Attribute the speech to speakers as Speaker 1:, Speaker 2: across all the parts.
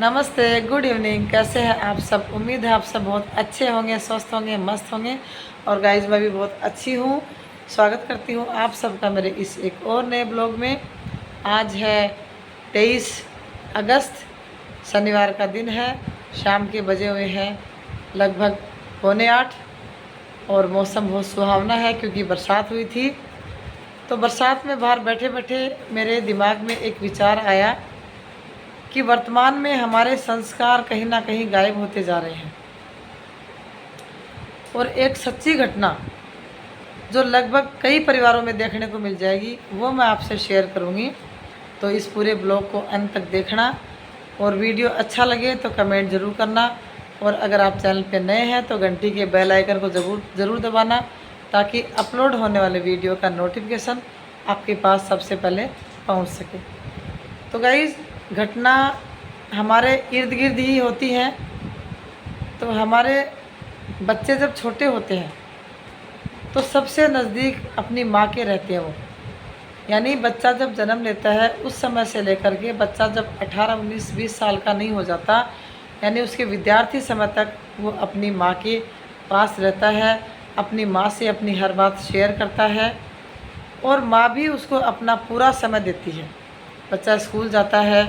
Speaker 1: नमस्ते, good evening. कैसे हैं आप सब? उम्मीद है आप सब बहुत अच्छे होंगे, स्वस्थ होंगे, मस्त होंगे। और गाइज मैं भी बहुत अच्छी हूँ। स्वागत करती हूँ आप सबका मेरे इस एक और नए ब्लॉग में। आज है 23 अगस्त, शनिवार का दिन है। शाम के बजे हुए हैं लगभग 7:45 और मौसम बहुत सुहावना है क्योंकि बरसात हुई थी। तो बरसात में बाहर बैठे बैठे मेरे दिमाग में एक विचार आया कि वर्तमान में हमारे संस्कार कहीं ना कहीं गायब होते जा रहे हैं। और एक सच्ची घटना जो लगभग कई परिवारों में देखने को मिल जाएगी वो मैं आपसे शेयर करूंगी। तो इस पूरे ब्लॉग को अंत तक देखना और वीडियो अच्छा लगे तो कमेंट ज़रूर करना। और अगर आप चैनल पर नए हैं तो घंटी के बेल आइकन को ज़रूर दबाना ताकि अपलोड होने वाले वीडियो का नोटिफिकेशन आपके पास सबसे पहले पहुंच सके। तो गाइज़, घटना हमारे इर्द गिर्द ही होती है। तो हमारे बच्चे जब छोटे होते हैं तो सबसे नज़दीक अपनी माँ के रहते हैं वो। यानी बच्चा जब जन्म लेता है उस समय से लेकर के बच्चा जब 18, 19, 20 साल का नहीं हो जाता, यानी उसके विद्यार्थी समय तक वो अपनी माँ के पास रहता है, अपनी माँ से अपनी हर बात शेयर करता है और माँ भी उसको अपना पूरा समय देती है। बच्चा स्कूल जाता है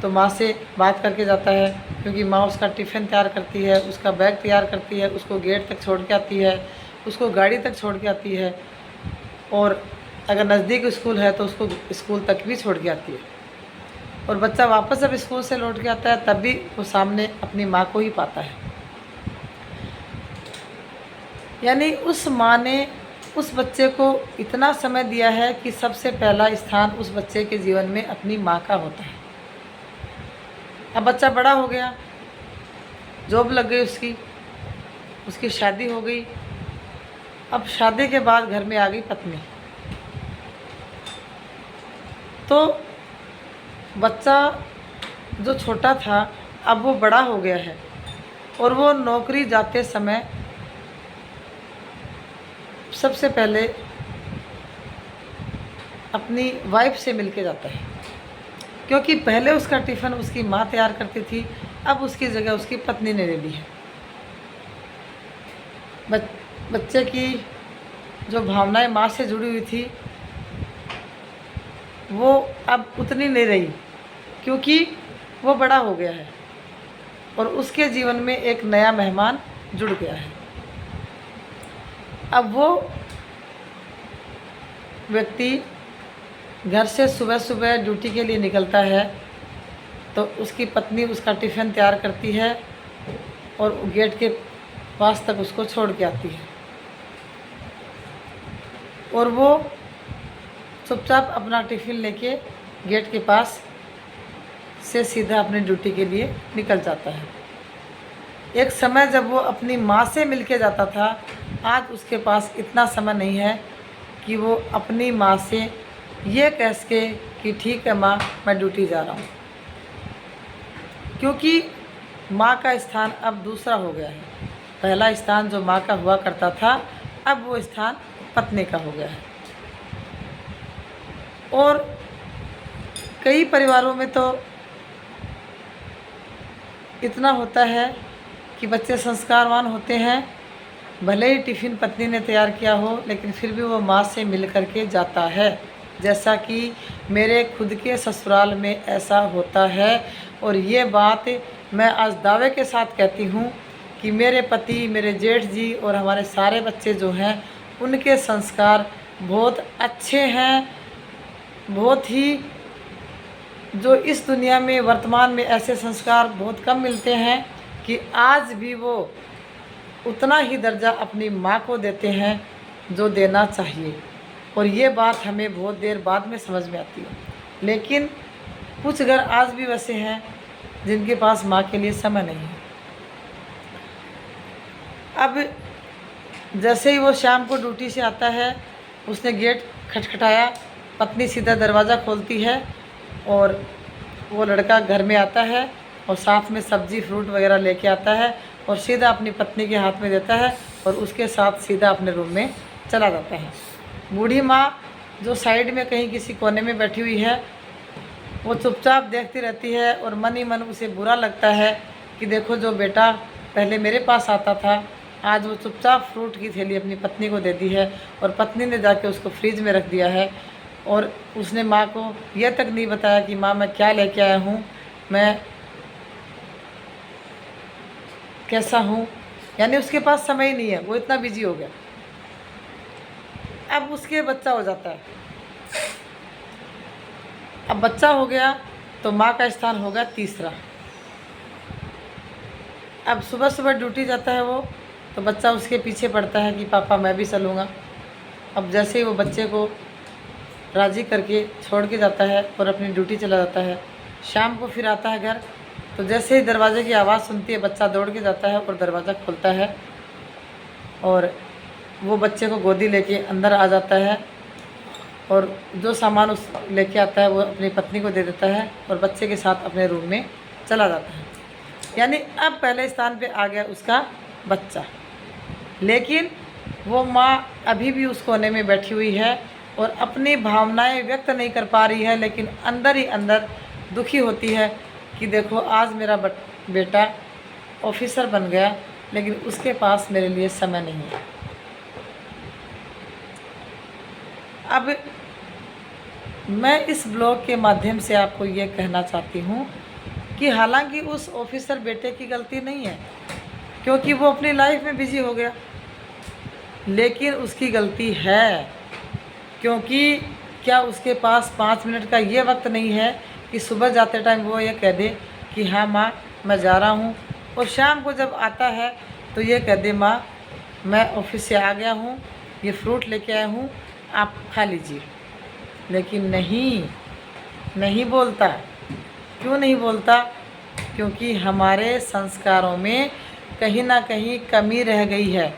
Speaker 1: तो माँ से बात करके जाता है क्योंकि माँ उसका टिफ़िन तैयार करती है, उसका बैग तैयार करती है, उसको गेट तक छोड़ के आती है, उसको गाड़ी तक छोड़ के आती है और अगर नज़दीक स्कूल है तो उसको स्कूल तक भी छोड़ के आती है। और बच्चा वापस जब स्कूल से लौट के आता है तब भी वो सामने अपनी माँ को ही पाता है। यानी उस माँ ने उस बच्चे को इतना समय दिया है कि सबसे पहला स्थान उस बच्चे के जीवन में अपनी माँ का होता है। अब बच्चा बड़ा हो गया, जॉब लग गई उसकी शादी हो गई। अब शादी के बाद घर में आ गई पत्नी। तो बच्चा जो छोटा था अब वो बड़ा हो गया है और वो नौकरी जाते समय सबसे पहले अपनी वाइफ से मिलके जाता है क्योंकि पहले उसका टिफ़िन उसकी माँ तैयार करती थी, अब उसकी जगह उसकी पत्नी ने ले ली है। बच्चे की जो भावनाएं माँ से जुड़ी हुई थी वो अब उतनी नहीं रही क्योंकि वो बड़ा हो गया है और उसके जीवन में एक नया मेहमान जुड़ गया है। अब वो व्यक्ति घर से सुबह सुबह ड्यूटी के लिए निकलता है तो उसकी पत्नी उसका टिफ़िन तैयार करती है और गेट के पास तक उसको छोड़ के आती है और वो चुपचाप अपना टिफ़िन लेके गेट के पास से सीधा अपनी ड्यूटी के लिए निकल जाता है। एक समय जब वो अपनी माँ से मिलके जाता था, आज उसके पास इतना समय नहीं है कि वो अपनी माँ से ये कह सके कि ठीक है माँ, मैं ड्यूटी जा रहा हूँ, क्योंकि माँ का स्थान अब दूसरा हो गया है। पहला स्थान जो माँ का हुआ करता था अब वो स्थान पत्नी का हो गया है। और कई परिवारों में तो इतना होता है कि बच्चे संस्कारवान होते हैं, भले ही टिफ़िन पत्नी ने तैयार किया हो लेकिन फिर भी वो माँ से मिल कर के जाता है। जैसा कि मेरे खुद के ससुराल में ऐसा होता है और ये बात मैं आज दावे के साथ कहती हूँ कि मेरे पति, मेरे जेठ जी और हमारे सारे बच्चे जो हैं उनके संस्कार बहुत अच्छे हैं। बहुत ही जो इस दुनिया में वर्तमान में ऐसे संस्कार बहुत कम मिलते हैं कि आज भी वो उतना ही दर्जा अपनी माँ को देते हैं जो देना चाहिए। और ये बात हमें बहुत देर बाद में समझ में आती है, लेकिन कुछ घर आज भी वैसे हैं जिनके पास माँ के लिए समय नहीं है। अब जैसे ही वो शाम को ड्यूटी से आता है, उसने गेट खटखटाया, पत्नी सीधा दरवाज़ा खोलती है और वो लड़का घर में आता है और साथ में सब्ज़ी फ्रूट वगैरह लेके आता है और सीधा अपनी पत्नी के हाथ में देता है और उसके साथ सीधा अपने रूम में चला जाता है। बूढ़ी माँ जो साइड में कहीं किसी कोने में बैठी हुई है वो चुपचाप देखती रहती है और मन ही मन उसे बुरा लगता है कि देखो जो बेटा पहले मेरे पास आता था, आज वो चुपचाप फ्रूट की थैली अपनी पत्नी को दे दी है और पत्नी ने जाके उसको फ्रिज में रख दिया है और उसने माँ को यह तक नहीं बताया कि माँ मैं क्या लेके आया हूँ, मैं कैसा हूँ। यानी उसके पास समय ही नहीं है, वो इतना बिजी हो गया। अब उसके बच्चा हो जाता है। अब बच्चा हो गया तो माँ का स्थान होगा तीसरा। अब सुबह सुबह ड्यूटी जाता है वो, तो बच्चा उसके पीछे पड़ता है कि पापा मैं भी चलूँगा। अब जैसे ही वो बच्चे को राज़ी करके छोड़ के जाता है और अपनी ड्यूटी चला जाता है, शाम को फिर आता है घर, तो जैसे ही दरवाजे की आवाज़ सुनती है बच्चा दौड़ के जाता है और दरवाज़ा खोलता है और वो बच्चे को गोदी लेके अंदर आ जाता है और जो सामान उस लेके आता है वो अपनी पत्नी को दे देता है और बच्चे के साथ अपने रूम में चला जाता है। यानी अब पहले स्थान पे आ गया उसका बच्चा, लेकिन वो माँ अभी भी उस कोने में बैठी हुई है और अपनी भावनाएं व्यक्त नहीं कर पा रही है, लेकिन अंदर ही अंदर दुखी होती है कि देखो आज मेरा बेटा ऑफिसर बन गया, लेकिन उसके पास मेरे लिए समय नहीं है। अब मैं इस ब्लॉग के माध्यम से आपको ये कहना चाहती हूँ कि हालांकि उस ऑफिसर बेटे की गलती नहीं है, क्योंकि वो अपनी लाइफ में बिजी हो गया, लेकिन उसकी गलती है क्योंकि क्या उसके पास 5 मिनट का ये वक्त नहीं है कि सुबह जाते टाइम वो ये कह दे कि हाँ माँ मैं जा रहा हूँ, और शाम को जब आता है तो ये कह दे माँ मैं ऑफिस से आ गया हूँ, ये फ्रूट लेके आया हूँ, आप खा लीजिए। लेकिन नहीं बोलता। क्यों नहीं बोलता? क्योंकि हमारे संस्कारों में कहीं ना कहीं कमी रह गई है।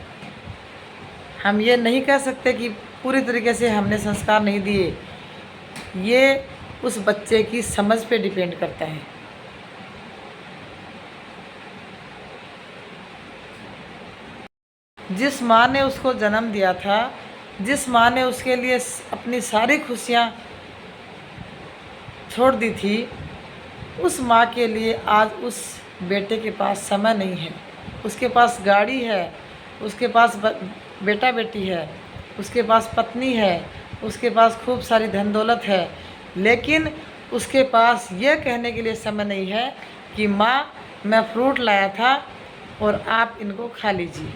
Speaker 1: हम ये नहीं कह सकते कि पूरी तरीके से हमने संस्कार नहीं दिए, ये उस बच्चे की समझ पे डिपेंड करता है। जिस माँ ने उसको जन्म दिया था, जिस माँ ने उसके लिए अपनी सारी खुशियाँ छोड़ दी थी, उस माँ के लिए आज उस बेटे के पास समय नहीं है। उसके पास गाड़ी है, उसके पास बेटा बेटी है, उसके पास पत्नी है, उसके पास खूब सारी धन दौलत है, लेकिन उसके पास यह कहने के लिए समय नहीं है कि माँ मैं फ्रूट लाया था और आप इनको खा लीजिए।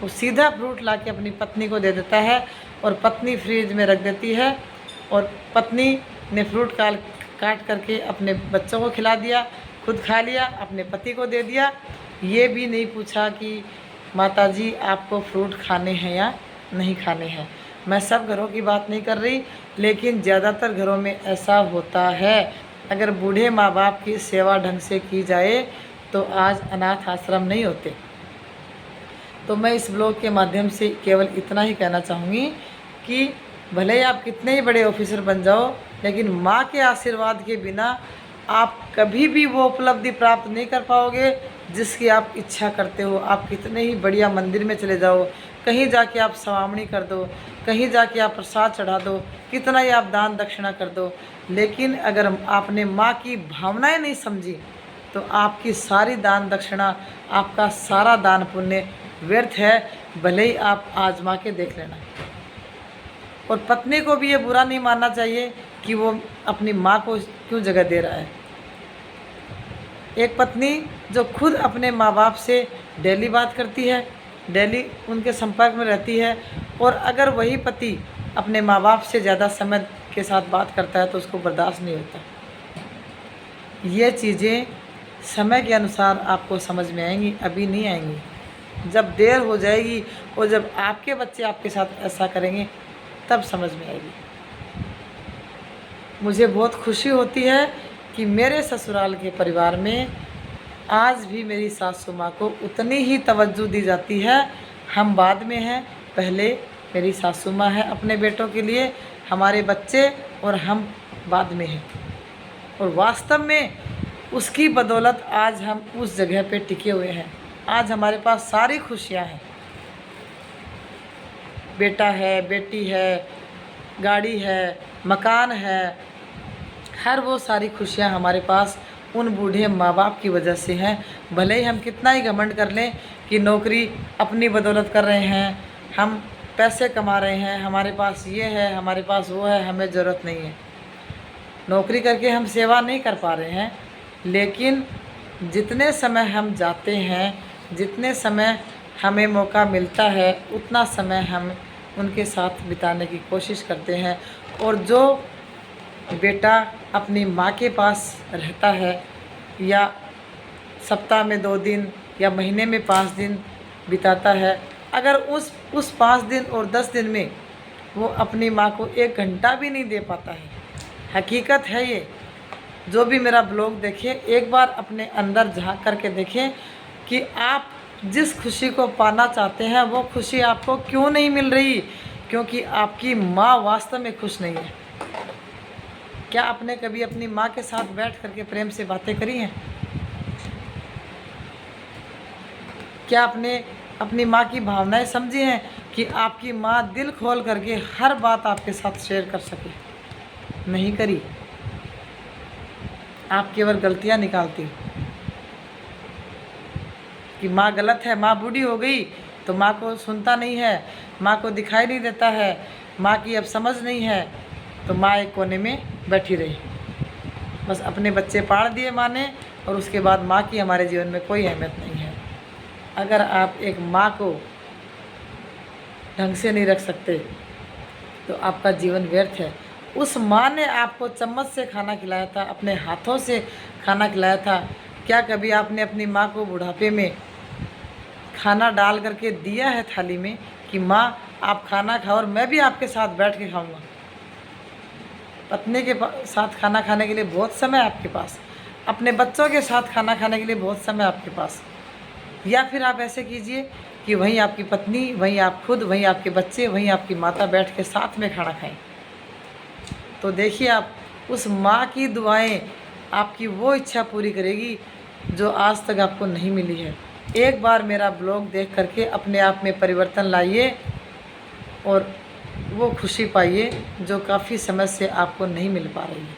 Speaker 1: वो सीधा फ्रूट ला के अपनी पत्नी को दे देता है और पत्नी फ्रिज में रख देती है और पत्नी ने फ्रूट काट करके अपने बच्चों को खिला दिया, खुद खा लिया, अपने पति को दे दिया। ये भी नहीं पूछा कि माताजी आपको फ्रूट खाने हैं या नहीं खाने हैं। मैं सब घरों की बात नहीं कर रही, लेकिन ज़्यादातर घरों में ऐसा होता है। अगर बूढ़े माँ बाप की सेवा ढंग से की जाए तो आज अनाथ आश्रम नहीं होते। तो मैं इस ब्लॉग के माध्यम से केवल इतना ही कहना चाहूँगी कि भले ही आप कितने ही बड़े ऑफिसर बन जाओ, लेकिन माँ के आशीर्वाद के बिना आप कभी भी वो उपलब्धि प्राप्त नहीं कर पाओगे जिसकी आप इच्छा करते हो। आप कितने ही बढ़िया मंदिर में चले जाओ, कहीं जाके आप सवामणी कर दो, कहीं जाके आप प्रसाद चढ़ा दो, कितना ही आप दान दक्षिणा कर दो, लेकिन अगर आपने माँ की भावनाएं नहीं समझी तो आपकी सारी दान दक्षिणा, आपका सारा दान पुण्य व्यर्थ है। भले ही आप आजमा के देख लेना। और पत्नी को भी ये बुरा नहीं मानना चाहिए कि वो अपनी माँ को क्यों जगह दे रहा है। एक पत्नी जो खुद अपने माँ बाप से डेली बात करती है, डेली उनके संपर्क में रहती है, और अगर वही पति अपने माँ बाप से ज़्यादा समय के साथ बात करता है तो उसको बर्दाश्त नहीं होता। ये चीज़ें समय के अनुसार आपको समझ में आएंगी, अभी नहीं आएंगी। जब देर हो जाएगी और जब आपके बच्चे आपके साथ ऐसा करेंगे तब समझ में आएगी। मुझे बहुत खुशी होती है कि मेरे ससुराल के परिवार में आज भी मेरी सासू माँ को उतनी ही तवज्जो दी जाती है। हम बाद में हैं, पहले मेरी सासू माँ है अपने बेटों के लिए, हमारे बच्चे और हम बाद में हैं। और वास्तव में उसकी बदौलत आज हम उस जगह पे टिके हुए हैं। आज हमारे पास सारी खुशियाँ हैं, बेटा है, बेटी है, गाड़ी है, मकान है, हर वो सारी खुशियाँ हमारे पास उन बूढ़े माँ बाप की वजह से हैं। भले ही हम कितना ही घमंड कर लें कि नौकरी अपनी बदौलत कर रहे हैं, हम पैसे कमा रहे हैं, हमारे पास ये है, हमारे पास वो है, हमें ज़रूरत नहीं है। नौकरी करके हम सेवा नहीं कर पा रहे हैं, लेकिन जितने समय हम जाते हैं, जितने समय हमें मौका मिलता है, उतना समय हम उनके साथ बिताने की कोशिश करते हैं। और जो बेटा अपनी माँ के पास रहता है या सप्ताह में 2 दिन या महीने में 5 दिन बिताता है, अगर उस 5 दिन और 10 दिन में वो अपनी माँ को 1 घंटा भी नहीं दे पाता है, हकीकत है ये। जो भी मेरा ब्लॉग देखे, एक बार अपने अंदर झांक करके देखें कि आप जिस खुशी को पाना चाहते हैं वो खुशी आपको क्यों नहीं मिल रही, क्योंकि आपकी माँ वास्तव में खुश नहीं है। क्या आपने कभी अपनी माँ के साथ बैठ करके प्रेम से बातें करी हैं? क्या आपने अपनी माँ की भावनाएं समझी हैं कि आपकी माँ दिल खोल करके हर बात आपके साथ शेयर कर सके? नहीं करी। आप केवल गलतियाँ निकालती कि माँ गलत है, माँ बूढ़ी हो गई तो माँ को सुनता नहीं है, माँ को दिखाई नहीं देता है, माँ की अब समझ नहीं है, तो माँ एक कोने में बैठी रही। बस अपने बच्चे पाल दिए माँ ने, और उसके बाद माँ की हमारे जीवन में कोई अहमियत नहीं है। अगर आप एक माँ को ढंग से नहीं रख सकते तो आपका जीवन व्यर्थ है। उस माँ ने आपको चम्मच से खाना खिलाया था, अपने हाथों से खाना खिलाया था। क्या कभी आपने अपनी माँ को बुढ़ापे में खाना डाल करके दिया है थाली में कि माँ आप खाना खाओ और मैं भी आपके साथ बैठ के खाऊंगा? पत्नी के साथ खाना खाने के लिए बहुत समय आपके पास, अपने बच्चों के साथ खाना खाने के लिए बहुत समय आपके पास। या फिर आप ऐसे कीजिए कि वहीं आपकी पत्नी, वहीं आप खुद, वहीं आपके बच्चे, वहीं आपकी माता बैठ के साथ में खाना खाएं। तो देखिए, आप उस माँ की दुआएं आपकी वो इच्छा पूरी करेगी जो आज तक आपको नहीं मिली है। एक बार मेरा ब्लॉग देख करके अपने आप में परिवर्तन लाइए और वो खुशी पाइए जो काफ़ी समय से आपको नहीं मिल पा रही है।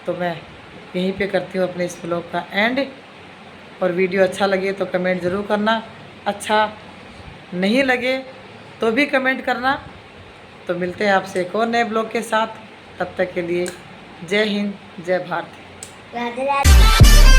Speaker 1: तो मैं यहीं पे करती हूँ अपने इस ब्लॉग का एंड। और वीडियो अच्छा लगे तो कमेंट ज़रूर करना, अच्छा नहीं लगे तो भी कमेंट करना। तो मिलते हैं आपसे एक और नए ब्लॉग के साथ। तब तक के लिए जय हिंद, जय भारत।
Speaker 2: राधे राधे।